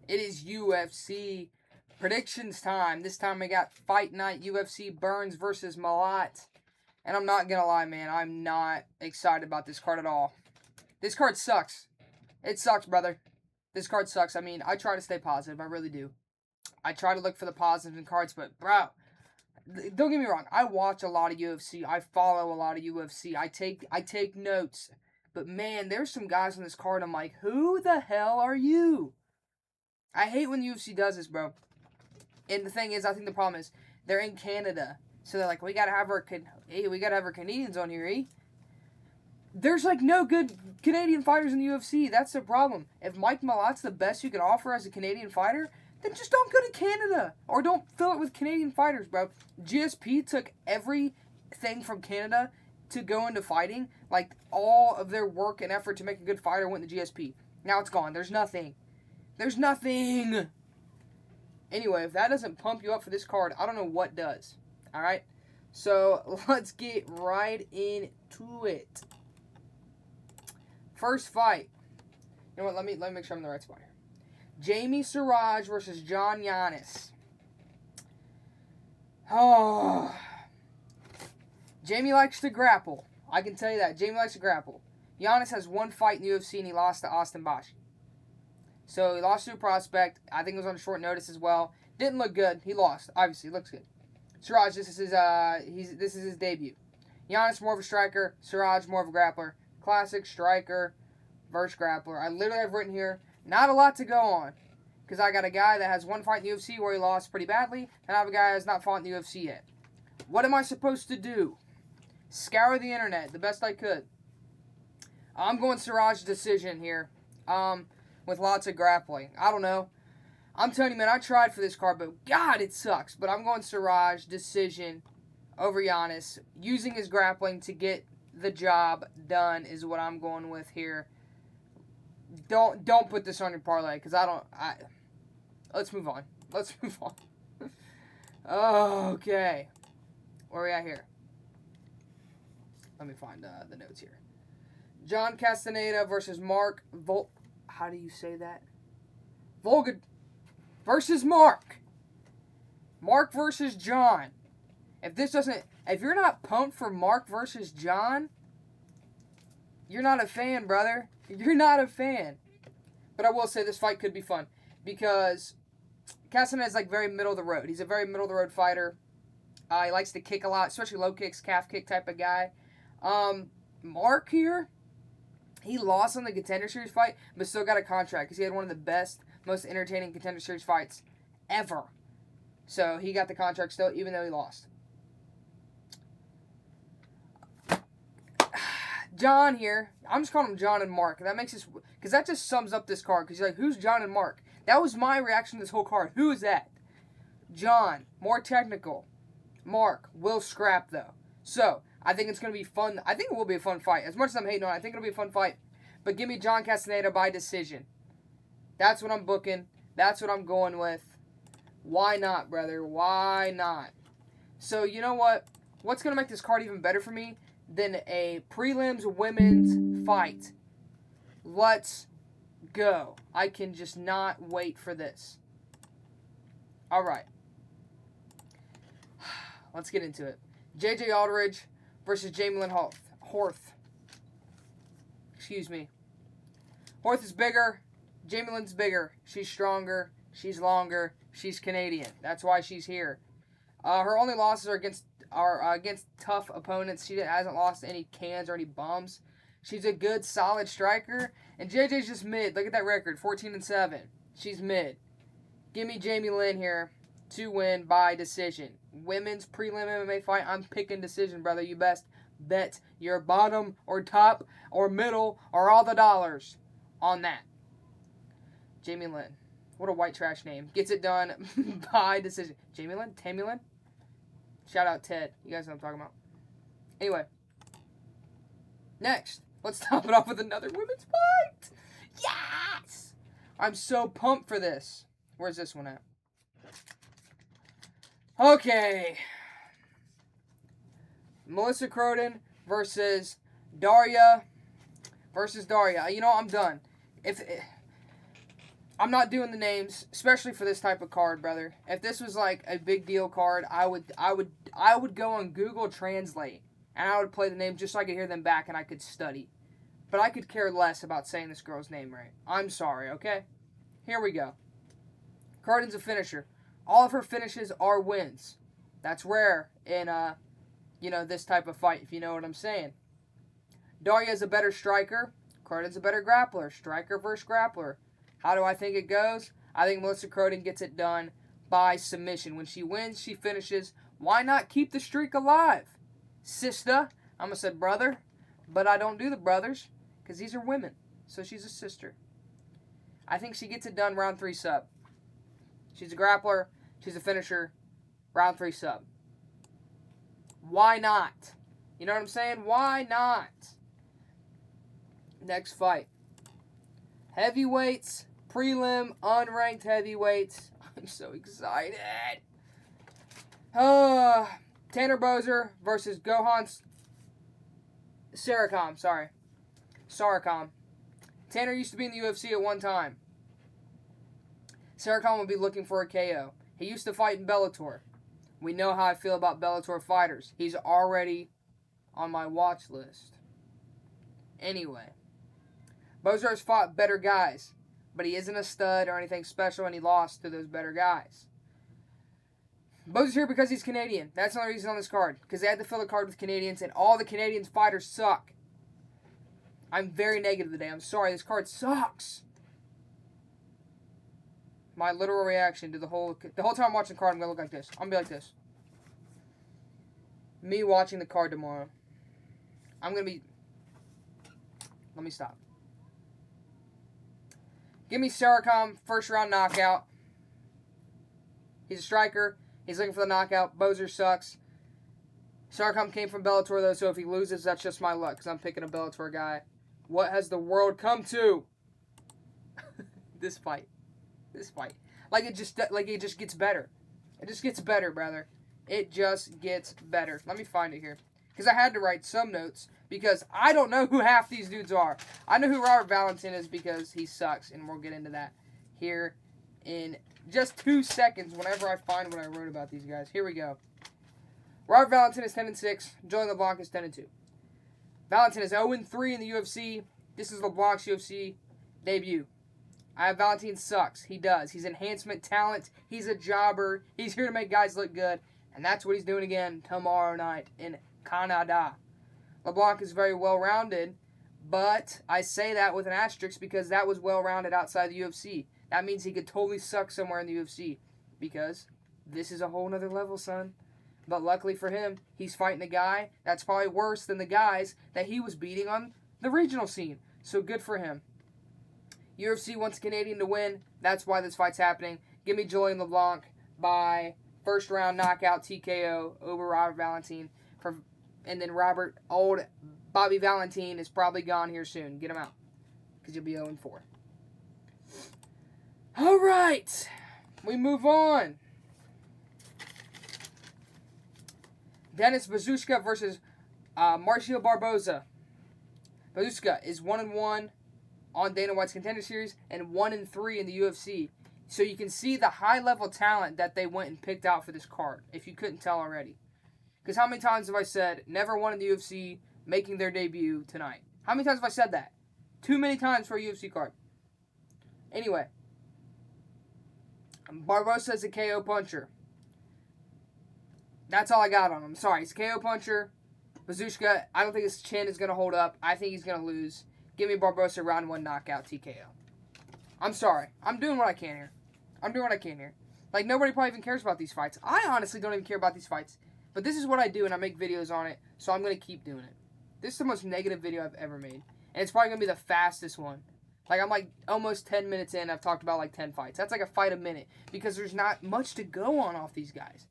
It is UFC predictions time. This time we got Fight Night UFC Burns versus Malott. And I'm not going to lie, man. I'm not excited about this card at all. This card sucks. It sucks, brother. This card sucks. I mean, I try to stay positive. I really do. I try to look for the positives in cards, but, bro, don't get me wrong. I watch a lot of UFC. I follow a lot of UFC. I take notes. But, man, there's some guys on this card I'm like, who the hell are you? I hate when the UFC does this, bro. And the thing is, I think the problem is they're in Canada, so they're like, we gotta have our Canadians on here, eh? There's like no good Canadian fighters in the UFC. That's the problem. If Mike Malott's the best you can offer as a Canadian fighter, then just don't go to Canada or don't fill it with Canadian fighters, bro. GSP took everything from Canada to go into fighting. Like all of their work and effort to make a good fighter went to GSP. Now it's gone. There's nothing. There's nothing. Anyway, if that doesn't pump you up for this card, I don't know what does. Alright? So, let's get right into it. First fight. You know what? Let me make sure I'm in the right spot here. Jamie Siraj versus John Giannis. Oh. Jamie likes to grapple. I can tell you that. Jamie likes to grapple. Giannis has one fight in the UFC and he lost to Austin Bashi. So he lost to a prospect. I think it was on short notice as well. Didn't look good. He lost. Obviously, looks good. Siraj, this is his debut. Giannis more of a striker. Siraj more of a grappler. Classic striker versus grappler. I literally have written here not a lot to go on because I got a guy that has one fight in the UFC where he lost pretty badly, and I have a guy that has not fought in the UFC yet. What am I supposed to do? Scour the internet the best I could. I'm going Siraj decision here. With lots of grappling. I don't know. I'm telling you, man, I tried for this card, but God, it sucks. But I'm going Siraj decision over Giannis. Using his grappling to get the job done is what I'm going with here. Don't put this on your parlay, because let's move on. Let's move on. Okay. Where are we at here? Let me find the notes here. John Castaneda versus Mark How do you say that? Volga versus Mark. Mark versus John. If you're not pumped for Mark versus John, you're not a fan, brother. You're not a fan. But I will say this fight could be fun because Castaneda is like very middle of the road. He's a very middle of the road fighter. He likes to kick a lot, especially low kicks, calf kick type of guy. Mark here, he lost on the Contender Series fight, but still got a contract because he had one of the best, most entertaining Contender Series fights ever. So he got the contract still, even though he lost. John here, I'm just calling him John and Mark. That makes this, because that just sums up this card. Because you're like, who's John and Mark? That was my reaction to this whole card. Who is that? John, more technical. Mark, will scrap though. So, I think it's going to be fun. I think it will be a fun fight. As much as I'm hating on it, I think it'll be a fun fight. But give me John Castaneda by decision. That's what I'm booking. That's what I'm going with. Why not, brother? Why not? So, you know what? What's going to make this card even better for me than a prelims women's fight? Let's go. I can just not wait for this. All right. Let's get into it. J.J. Aldridge versus Jamie Horth. Excuse me. Horth is bigger. Jamie Lynn's bigger. She's stronger. She's longer. She's Canadian. That's why she's here. Her only losses are against tough opponents. She hasn't lost any cans or any bums. She's a good, solid striker. And JJ's just mid. Look at that record. 14-7. She's mid. Give me Jamie Lynn here to win by decision. Women's prelim MMA fight, I'm picking decision, brother. You best bet your bottom or top or middle or all the dollars on that. Jamie Lynn. What a white trash name. Gets it done by decision. Jamie Lynn? Tammy Lynn? Shout out Ted. You guys know what I'm talking about. Anyway. Next. Let's top it off with another women's fight. Yes! I'm so pumped for this. Where's this one at? Okay. Melissa Croden versus Daria. You know, I'm done. I'm not doing the names, especially for this type of card, brother. If this was like a big deal card, I would go on Google Translate and I would play the names just so I could hear them back and I could study. But I could care less about saying this girl's name right. I'm sorry, okay? Here we go. Cardin's a finisher. All of her finishes are wins. That's rare in this type of fight, if you know what I'm saying. Darya's a better striker. Cardin's a better grappler. Striker versus grappler. How do I think it goes? I think Melissa Croden gets it done by submission. When she wins, she finishes. Why not keep the streak alive? Sister. I'm going to say brother, but I don't do the brothers because these are women. So she's a sister. I think she gets it done round 3 sub. She's a grappler. She's a finisher. Round 3 sub. Why not? You know what I'm saying? Why not? Next fight. Heavyweights, prelim, unranked heavyweights. I'm so excited. Tanner Boser versus Gohan Saracom. Saracom. Tanner used to be in the UFC at one time. Saracom will be looking for a KO. He used to fight in Bellator. We know how I feel about Bellator fighters. He's already on my watch list. Anyway. Boser has fought better guys, but he isn't a stud or anything special, and he lost to those better guys. Boser's here because he's Canadian. That's the only reason on this card, because they had to fill the card with Canadians, and all the Canadian fighters suck. I'm very negative today. I'm sorry. This card sucks. My literal reaction to the whole time I'm watching the card, I'm going to look like this. I'm going to be like this. Me watching the card tomorrow. I'm going to be... Let me stop. Give me Saracom, first round knockout. He's a striker. He's looking for the knockout. Boser sucks. Saracom came from Bellator, though, so if he loses, that's just my luck, because I'm picking a Bellator guy. What has the world come to? This fight. Like it just gets better. It just gets better, brother. It just gets better. Let me find it here. Because I had to write some notes. Because I don't know who half these dudes are. I know who Robert Valentin is because he sucks. And we'll get into that here in just 2 seconds whenever I find what I wrote about these guys. Here we go. Robert Valentin is 10-6. Julian LeBlanc is 10-2. Valentin is 0-3 in the UFC. This is LeBlanc's UFC debut. I have Valentin sucks. He does. He's enhancement talent. He's a jobber. He's here to make guys look good. And that's what he's doing again tomorrow night in Canada. LeBlanc is very well-rounded, but I say that with an asterisk because that was well-rounded outside the UFC. That means he could totally suck somewhere in the UFC because this is a whole nother level, son. But luckily for him, he's fighting a guy that's probably worse than the guys that he was beating on the regional scene. So good for him. UFC wants a Canadian to win. That's why this fight's happening. Give me Julian LeBlanc by first round knockout TKO over Robert Valentin. And then Bobby Valentin is probably gone here soon. Get him out. Because you'll be 0-4. All right. We move on. Dennis Bazushka versus Marcio Barboza. Bazushka is 1-1 on Dana White's Contender Series and 1-3 in the UFC. So you can see the high-level talent that they went and picked out for this card, if you couldn't tell already. Because how many times have I said, never won in the UFC, making their debut tonight? How many times have I said that? Too many times for a UFC card. Anyway. Barboza is a KO puncher. That's all I got on him. Sorry, he's a KO puncher. Bazushka, I don't think his chin is going to hold up. I think he's going to lose. Give me Barboza round 1 knockout TKO. I'm sorry. I'm doing what I can here. Like, nobody probably even cares about these fights. I honestly don't even care about these fights. But this is what I do, and I make videos on it, so I'm going to keep doing it. This is the most negative video I've ever made. And it's probably going to be the fastest one. Like, I'm like almost 10 minutes in, I've talked about like 10 fights. That's like a fight a minute. Because there's not much to go on off these guys.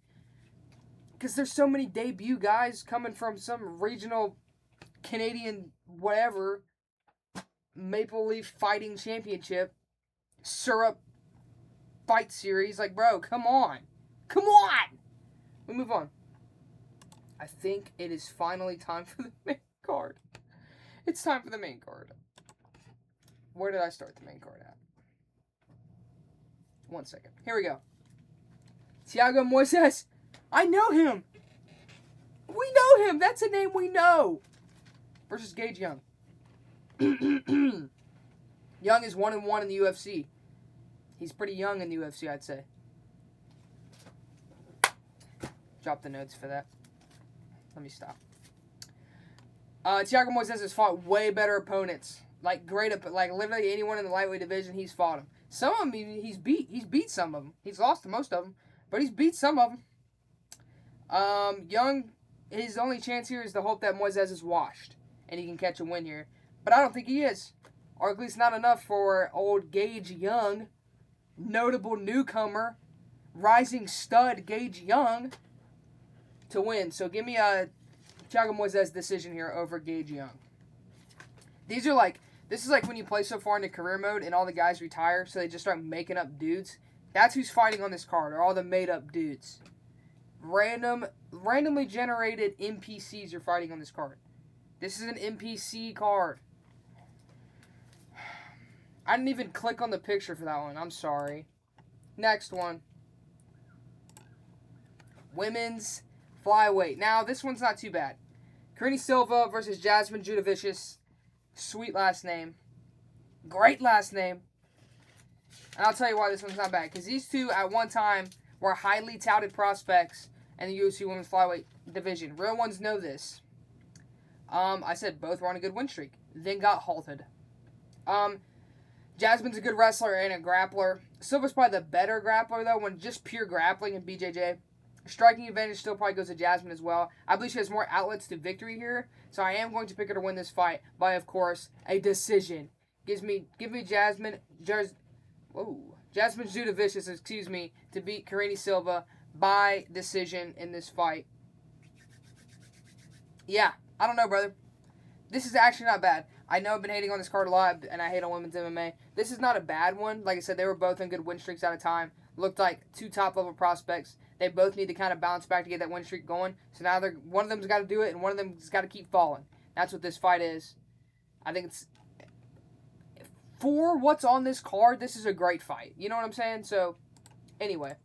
Because there's so many debut guys coming from some regional Canadian whatever Maple Leaf Fighting Championship syrup fight series. Like, bro, come on. Come on! We move on. I think it is finally time for the main card. It's time for the main card. Where did I start the main card at? 1 second. Here we go. Thiago Moises. I know him. We know him. That's a name we know. Versus Gage Young. Young is 1-1 in the UFC. He's pretty young in the UFC, I'd say. Drop the notes for that. Let me stop. Thiago Moises has fought way better opponents. Like literally anyone in the lightweight division, he's fought them. Some of them he's beat. He's beat some of them. He's lost to most of them, but he's beat some of them. Young, his only chance here is to hope that Moises is washed and he can catch a win here. But I don't think he is. Or at least not enough for old Gage Young. Notable newcomer. Rising stud Gage Young to win. So give me a Thiago Moises decision here over Gage Young. This is like when you play so far into career mode and all the guys retire, so they just start making up dudes. That's who's fighting on this card, are all the made up dudes. Randomly generated NPCs are fighting on this card. This is an NPC card. I didn't even click on the picture for that one. I'm sorry. Next one. Women's flyweight. Now, this one's not too bad. Karine Silva versus Jasmine Judavicius. Sweet last name. Great last name. And I'll tell you why this one's not bad. Because these two, at one time, were highly touted prospects in the UFC Women's Flyweight division. Real ones know this. I said both were on a good win streak. Then got halted. Jasmine's a good wrestler and a grappler. Silva's probably the better grappler, though, when just pure grappling in BJJ. Striking advantage still probably goes to Jasmine as well. I believe she has more outlets to victory here, so I am going to pick her to win this fight by, of course, a decision. Give me Jasmine Judavicius, to beat Karine Silva by decision in this fight. Yeah, I don't know, brother. This is actually not bad. I know I've been hating on this card a lot, and I hate on women's MMA. This is not a bad one. Like I said, they were both in good win streaks at a time. Looked like two top-level prospects. They both need to kind of bounce back to get that win streak going. So now one of them's got to do it, and one of them's got to keep falling. That's what this fight is. I think it's... For what's on this card, this is a great fight. You know what I'm saying? So, anyway.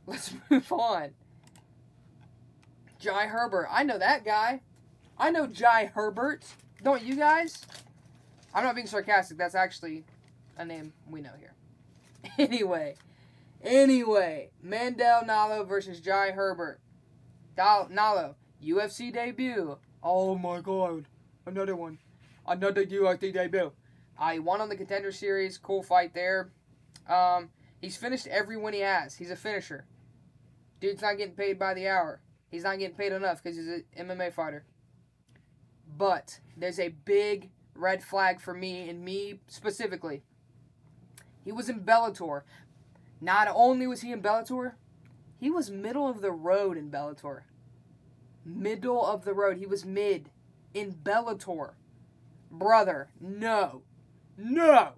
Let's move on. Jai Herbert. I know that guy. I know Jai Herbert. Don't you guys? I'm not being sarcastic. That's actually a name we know here. Anyway, Mandel Nalo versus Jai Herbert. Nalo, UFC debut. Oh my god. Another one. Another UFC debut. He won on the Contender Series. Cool fight there. He's finished every win he has. He's a finisher. Dude's not getting paid by the hour. He's not getting paid enough because he's an MMA fighter. But there's a big red flag for me, and me specifically. He was in Bellator. Not only was he in Bellator, he was middle of the road in Bellator. Middle of the road. He was mid in Bellator. Brother, no. No!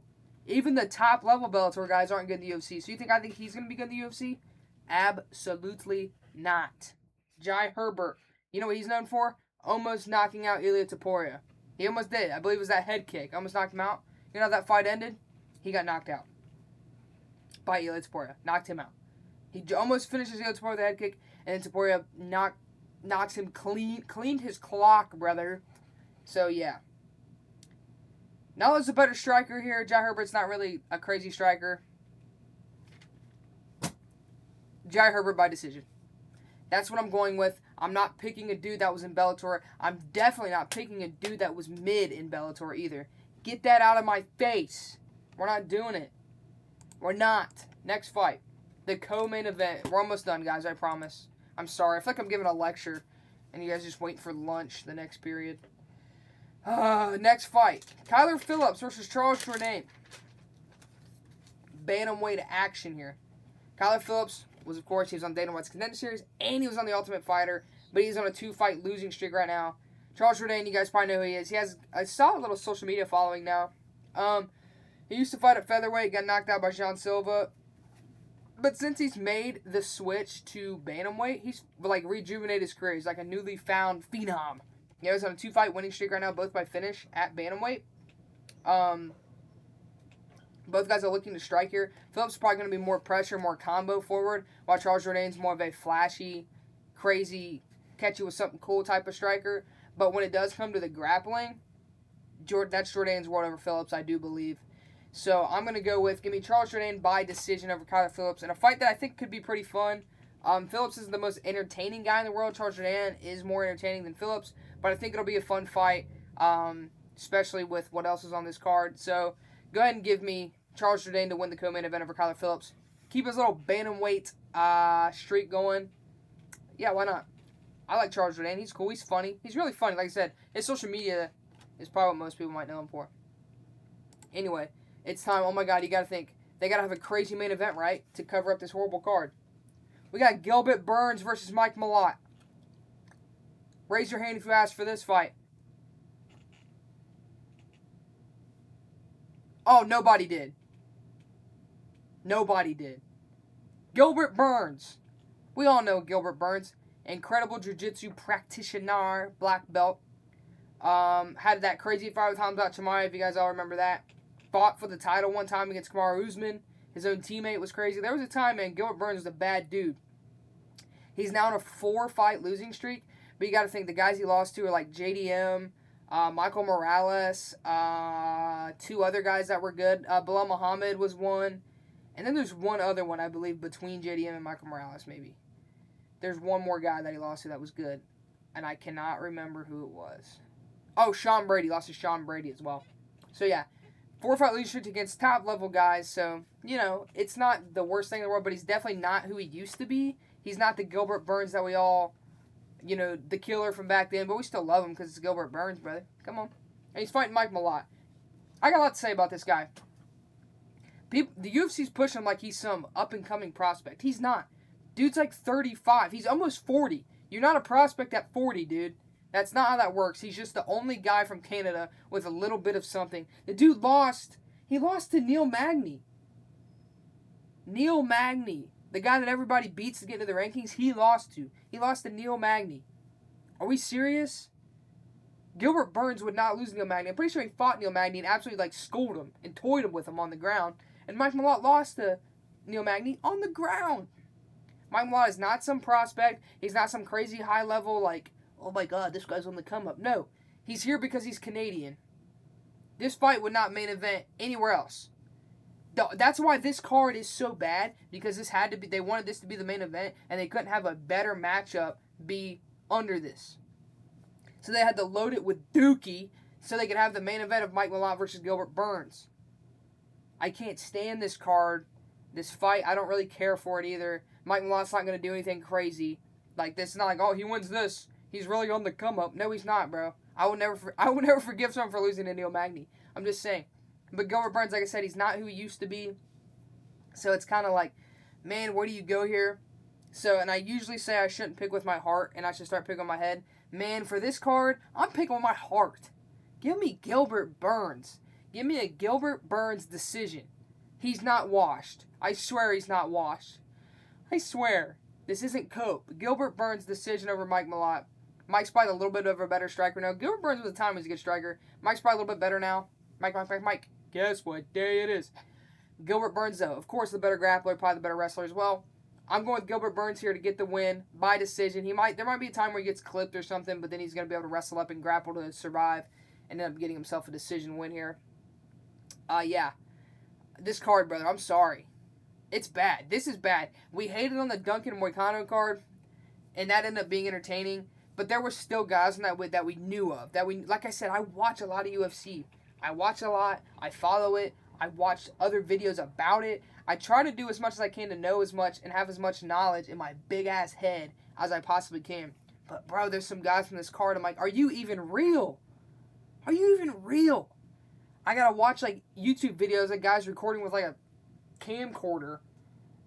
Even the top level Bellator guys aren't good in the UFC. So you think I think he's going to be good in the UFC? Absolutely not. Jai Herbert. You know what he's known for? Almost knocking out Ilia Topuria. He almost did. I believe it was that head kick. Almost knocked him out. You know how that fight ended? He got knocked out by Ilia Topuria. Knocked him out. He almost finishes Ilia Topuria with a head kick, and then Topuria knocks him cleaned his clock, brother. So, yeah. Nalo's a better striker here. Jai Herbert's not really a crazy striker. Jai Herbert by decision. That's what I'm going with. I'm not picking a dude that was in Bellator. I'm definitely not picking a dude that was mid in Bellator either. Get that out of my face. We're not doing it. We're not. Next fight. The co-main event. We're almost done, guys. I promise. I'm sorry. I feel like I'm giving a lecture, and you guys just wait for lunch the next period. Next fight. Kyler Phillips versus Charles Jourdain. Bantamweight action here. Kyler Phillips was, of course, he was on Dana White's Contender Series, and he was on The Ultimate Fighter, but he's on a 2-fight losing streak right now. Charles Jourdain, you guys probably know who he is. He has a solid little social media following now. He used to fight at featherweight, got knocked out by Jean Silva. But since he's made the switch to bantamweight, he's like rejuvenated his career. He's like a newly found phenom. You know, he's on a 2-fight winning streak right now, both by finish at bantamweight. Both guys are looking to strike here. Phillips is probably going to be more pressure, more combo forward, while Charles Jourdain's more of a flashy, crazy, catch you with something cool type of striker. But when it does come to the grappling, that's Jourdain's world over Phillips, I do believe. So I'm going to go with, give me Charles Jourdain by decision over Kyler Phillips in a fight that I think could be pretty fun. Phillips is the most entertaining guy in the world. Charles Jourdain is more entertaining than Phillips, but I think it'll be a fun fight, especially with what else is on this card. So go ahead and give me Charles Jourdain to win the co-main event over Kyler Phillips. Keep his little bantamweight streak going. Yeah, why not? I like Charles Jourdain. He's cool. He's funny. He's really funny. Like I said, his social media is probably what most people might know him for. Anyway, it's time. Oh my God, you got to think. They got to have a crazy main event, right, to cover up this horrible card. We got Gilbert Burns versus Mike Malott. Raise your hand if you asked for this fight. Oh, nobody did. Nobody did. Gilbert Burns. We all know Gilbert Burns. Incredible jiu-jitsu practitioner, black belt. Had that crazy fight with Hamzat Chimaev, if you guys all remember that. Fought for the title one time against Kamaru Usman. His own teammate was crazy. There was a time, man, Gilbert Burns was a bad dude. He's now on a 4-fight losing streak. But you got to think the guys he lost to are like JDM, Michael Morales, 2 other guys that were good. Bilal Muhammad was one. And then there's one other one, I believe, between JDM and Michael Morales, maybe. There's one more guy that he lost to that was good. And I cannot remember who it was. Oh, Sean Brady. Lost to Sean Brady as well. So, yeah. 4-fight losing streak against top-level guys. So, you know, it's not the worst thing in the world, but he's definitely not who he used to be. He's not the Gilbert Burns that we all, you know, the killer from back then. But we still love him because it's Gilbert Burns, brother. Come on. And he's fighting Mike Malott. I got a lot to say about this guy. The UFC's pushing him like he's some up-and-coming prospect. He's not. Dude's like 35. He's almost 40. You're not a prospect at 40, dude. That's not how that works. He's just the only guy from Canada with a little bit of something. The dude lost. He lost to Neil Magny. Neil Magny. The guy that everybody beats to get into the rankings, he lost to. He lost to Neil Magny. Are we serious? Gilbert Burns would not lose to Neil Magny. I'm pretty sure he fought Neil Magny and absolutely like schooled him and toyed him with him on the ground. And Mike Malott lost to Neil Magny on the ground. Mike Malott is not some prospect. He's not some crazy high level like, oh my God, this guy's on the come up. No, he's here because he's Canadian. This fight would not main event anywhere else. That's why this card is so bad, because this had to be. They wanted this to be the main event, and they couldn't have a better matchup be under this. So they had to load it with Dookie so they could have the main event of Mike Malott versus Gilbert Burns. I can't stand this card, this fight. I don't really care for it either. Mike Malott's not going to do anything crazy. Like, this is not like, oh, he wins this. He's really on the come up. No, he's not, bro. I would never forgive someone for losing to Neil Magny. I'm just saying. But Gilbert Burns, like I said, he's not who he used to be. So it's kind of like, man, where do you go here? So, and I usually say I shouldn't pick with my heart and I should start picking with my head. Man, for this card, I'm picking with my heart. Give me Gilbert Burns. Give me a Gilbert Burns decision. He's not washed. I swear he's not washed. I swear. This isn't Cope. Gilbert Burns decision over Mike Malott. Mike's probably a little bit of a better striker now. Gilbert Burns with the time was a good striker. Mike's probably a little bit better now. Mike. Guess what day it is? Gilbert Burns, though. Of course, the better grappler, probably the better wrestler as well. I'm going with Gilbert Burns here to get the win by decision. There might be a time where he gets clipped or something, but then he's going to be able to wrestle up and grapple to survive and end up getting himself a decision win here. Yeah. This card, brother, I'm sorry. It's bad. This is bad. We hated on the Duncan Moicano card, and that ended up being entertaining. But there were still guys in that we knew of. Like I said, I watch a lot of UFC. I watch a lot. I follow it. I watch other videos about it. I try to do as much as I can to know as much and have as much knowledge in my big-ass head as I possibly can. But, bro, there's some guys from this card. I'm like, are you even real? Are you even real? I gotta watch, like, YouTube videos of guys recording with, like, a camcorder.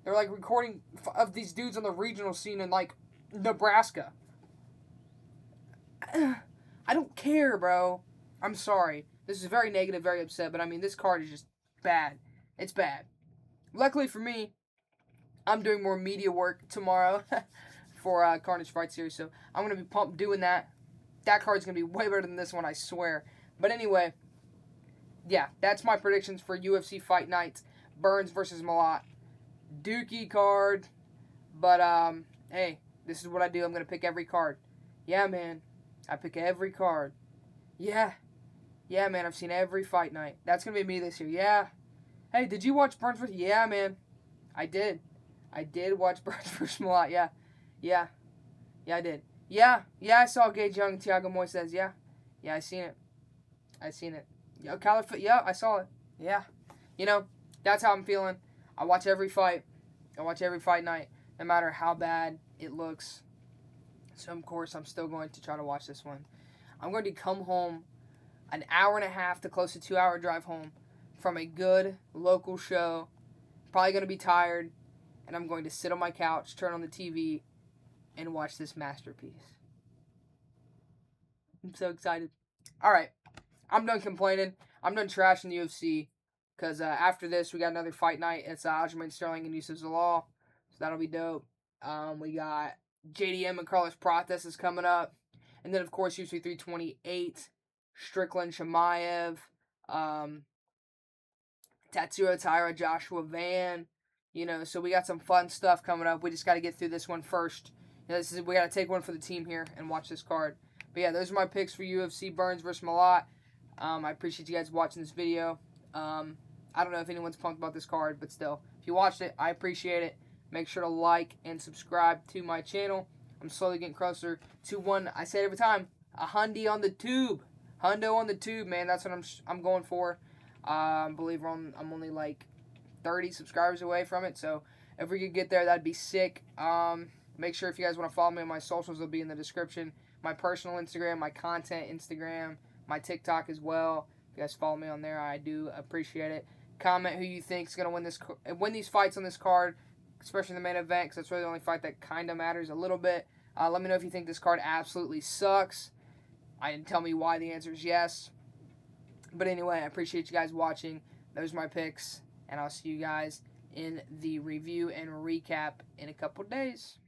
They're, like, recording of these dudes on the regional scene in, like, Nebraska. I don't care, bro. I'm sorry. This is very negative, very upset, but I mean, this card is just bad. It's bad. Luckily for me, I'm doing more media work tomorrow for Carnage Fight Series, so I'm going to be pumped doing that. That card's going to be way better than this one, I swear. But anyway, yeah, that's my predictions for UFC Fight Night. Burns versus Malott. Dookie card. But, hey, this is what I do. I'm going to pick every card. Yeah, man. I pick every card. Yeah. Yeah, man. I've seen every Fight Night. That's going to be me this year. Yeah. Hey, did you watch Burns versus... Yeah, man. I did. I did watch Burns versus Malott. Yeah. Yeah. Yeah, I did. Yeah. Yeah, I saw Gage Young and Thiago Moises. Yeah. Yeah, I seen it. I seen it. Yeah, yeah, I saw it. Yeah. You know, that's how I'm feeling. I watch every fight. I watch every Fight Night, no matter how bad it looks. So, of course, I'm still going to try to watch this one. I'm going to come home an hour and a half to close to 2 hour drive home from a good local show. Probably going to be tired, and I'm going to sit on my couch, turn on the TV, and watch this masterpiece. I'm so excited. All right. I'm done complaining. I'm done trashing the UFC. Because after this, we got another Fight Night. It's Aljamain Sterling and Yusuf Zalal. So that'll be dope. We got JDM and Carlos Prates is coming up. And then, of course, UFC 328. Strickland Shamaev. Tatsuya Taira, Joshua Van. So we got some fun stuff coming up. We just got to get through this one first. We got to take one for the team here and watch this card. But yeah, those are my picks for UFC Burns versus Malott. I appreciate you guys watching this video. I don't know if anyone's pumped about this card, but still, if you watched it, I appreciate it. Make sure to like and subscribe to my channel. I'm slowly getting closer to one. I say it every time, a hundy on the tube. Hundo on the tube, man. That's what I'm going for. I believe I'm only like 30 subscribers away from it. So if we could get there, that'd be sick. Make sure if you guys want to follow me on my socials, they'll be in the description. My personal Instagram, my content Instagram, my TikTok as well. If you guys follow me on there, I do appreciate it. Comment who you think is going to win these fights on this card, especially in the main event, because that's really the only fight that kind of matters a little bit. Let me know if you think this card absolutely sucks. Tell me why. The answer is yes. But anyway, I appreciate you guys watching. Those are my picks, and I'll see you guys in the review and recap in a couple days.